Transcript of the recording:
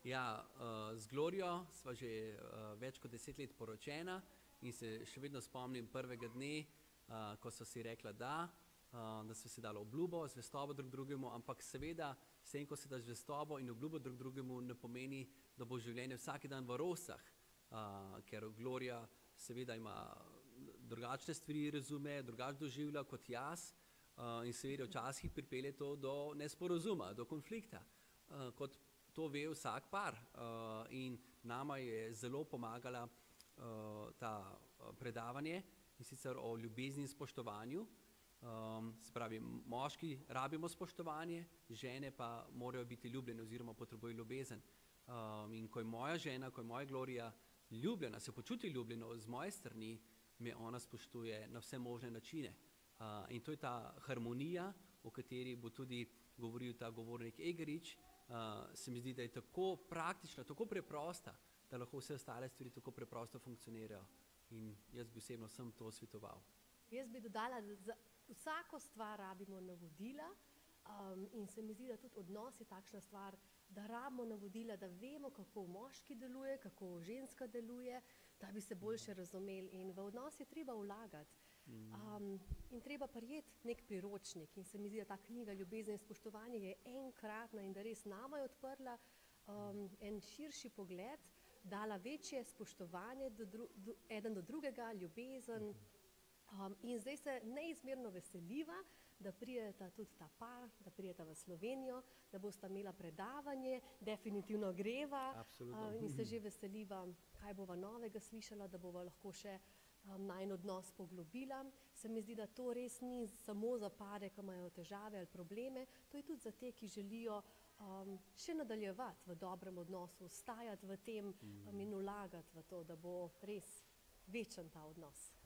Ja, z Glorijo sva že več kot 10 let poročena in se še vedno spomnim prvega dne, ko sva si rekla da sva si dala obljubo, zvestobo drug drugemu, ampak seveda s tem, ko si daš zvestobo in obljubo drug drugemu, ne pomeni, da bo življenje vsak dan v rosah, ker Glorija seveda ima drugačne stvari razume, drugače doživlja kot jaz, in seveda včasih pripelje to do nesporazuma, do konflikta, kot to ve vsak par, in nama je zelo pomagala ta predavanje, in sicer o ljubezni in spoštovanju. Se pravi, moški rabimo spoštovanje, žene pa morajo biti ljubljene oziroma potrebujejo ljubezen. In ko je moja žena, ko je moja Glorija ljubljena, se počuti ljubljeno z moje strani, me ona spoštuje na vse možne načine. In to je ta harmonija, o kateri bo tudi govoril ta govornik Egerič, se mi zdi, da je tako praktična, tako preprosta, da lahko vse ostale stvari tako preprosto funkcionirajo. In jaz bi osebno vsem to svetoval. Jaz bi dodala, da za vsako stvar rabimo navodila, in se mi zdi, da tudi odnos je takšna stvar, da rabimo navodila, da vemo, kako moški deluje, kako ženska deluje, da bi se boljše razumeli. In v odnos je treba vlagati. In treba prijeti neki priročnik. In se mi zdi, da ta knjiga Ljubezen in spoštovanje je enkratna in da res nama je odprla en širši pogled, dala večje spoštovanje eden do drugega, ljubezen. In zdaj se neizmerno veseliva, da prideta tudi ta par, da prideta v Slovenijo, da bosta imela predavanje, definitivno greva. Absolutno. In se že veseliva, kaj bova novega slišala, da bova lahko še najin odnos poglobila. Se mi zdi, da to res ni samo za pare, ki imajo težave ali probleme, to je tudi za te, ki želijo še nadaljevati v dobrem odnosu, vztrajati v tem in vlagati v to, da bo res večen ta odnos.